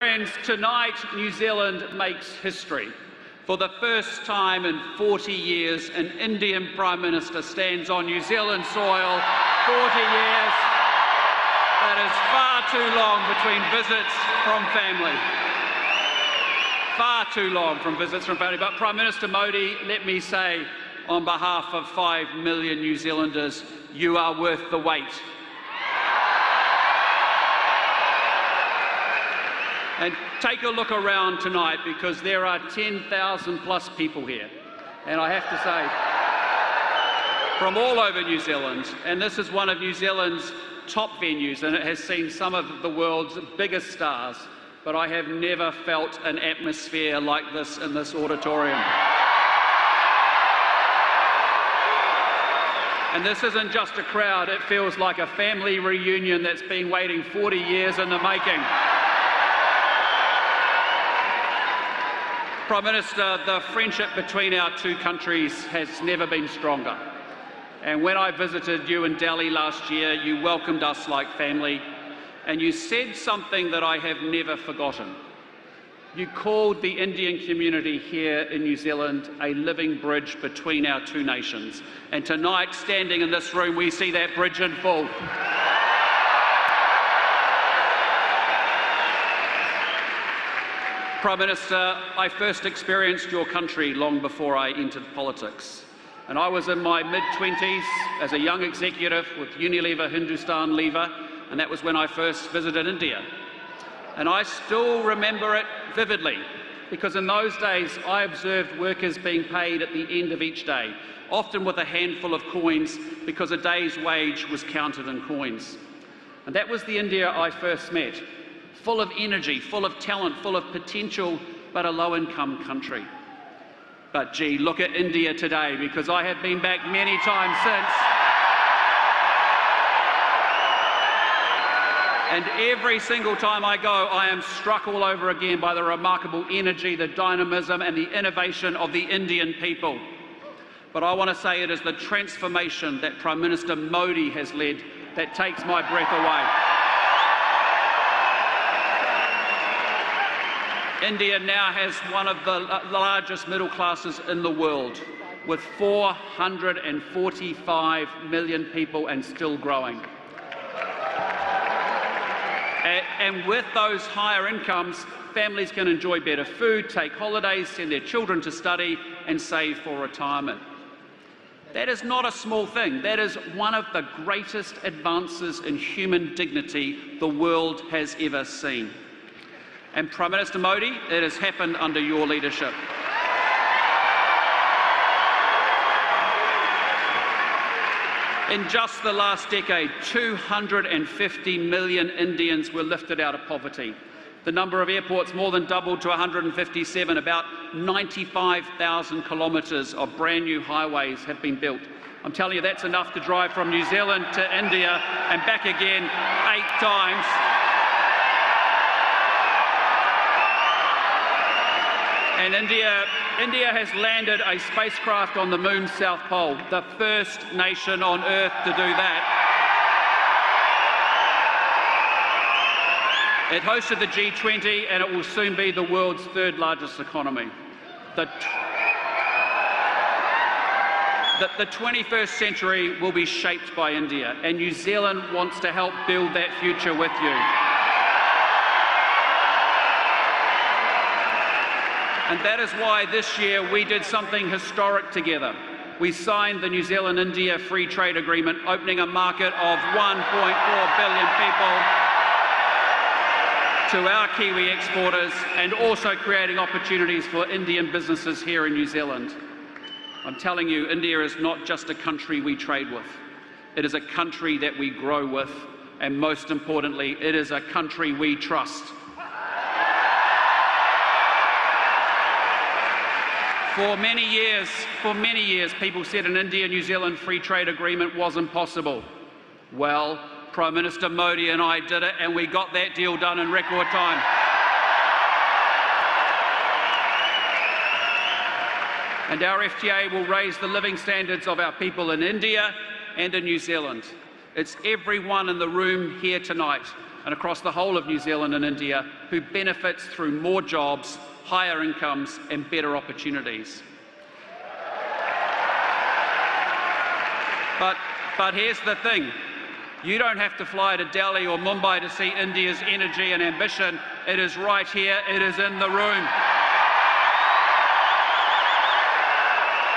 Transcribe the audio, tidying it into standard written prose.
Friends, tonight New Zealand makes history. For the first time in 40 years, an Indian Prime Minister stands on New Zealand soil. 40 years. That is far too long between visits from family. Far too long from visits from family. But Prime Minister Modi, let me say, on behalf of 5 million New Zealanders, you are worth the wait. And take a look around tonight, because there are 10,000 plus people here. And I have to say, from all over New Zealand, and this is one of New Zealand's top venues, and it has seen some of the world's biggest stars, but I have never felt an atmosphere like this in this auditorium. And this isn't just a crowd, it feels like a family reunion that's been waiting 40 years in the making. Prime Minister, the friendship between our two countries has never been stronger. And when I visited you in Delhi last year, you welcomed us like family, and you said something that I have never forgotten. You called the Indian community here in New Zealand a living bridge between our two nations. And tonight, standing in this room, we see that bridge in full. Prime Minister, I first experienced your country long before I entered politics. And I was in my mid-20s as a young executive with Unilever Hindustan Lever, and that was when I first visited India. And I still remember it vividly, because in those days I observed workers being paid at the end of each day, often with a handful of coins, because a day's wage was counted in coins. And that was the India I first met. Full of energy, full of talent, full of potential, but a low-income country. But gee, look at India today, because I have been back many times since. And every single time I go, I am struck all over again by the remarkable energy, the dynamism and the innovation of the Indian people. But I want to say it is the transformation that Prime Minister Modi has led that takes my breath away. India now has one of the largest middle classes in the world, with 445 million people and still growing. And with those higher incomes, families can enjoy better food, take holidays, send their children to study, and save for retirement. That is not a small thing. That is one of the greatest advances in human dignity the world has ever seen. And Prime Minister Modi, it has happened under your leadership. In just the last decade, 250 million Indians were lifted out of poverty. The number of airports more than doubled to 157. About 95,000 kilometres of brand new highways have been built. I'm telling you, that's enough to drive from New Zealand to India and back again 8 times. And India has landed a spacecraft on the moon's South Pole, the first nation on Earth to do that. It hosted the G20, and it will soon be the world's 3rd largest economy. The 21st century will be shaped by India, and New Zealand wants to help build that future with you. And that is why this year we did something historic together. We signed the New Zealand-India Free Trade Agreement, opening a market of 1.4 billion people to our Kiwi exporters, and also creating opportunities for Indian businesses here in New Zealand. I'm telling you, India is not just a country we trade with. It is a country that we grow with, and most importantly, it is a country we trust. For many years, people said an India-New Zealand free trade agreement was impossible. Well, Prime Minister Modi and I did it, and we got that deal done in record time. And our FTA will raise the living standards of our people in India and in New Zealand. It's everyone in the room here tonight and across the whole of New Zealand and India who benefits through more jobs, higher incomes and better opportunities. But here's the thing. You don't have to fly to Delhi or Mumbai to see India's energy and ambition. It is right here. It is in the room.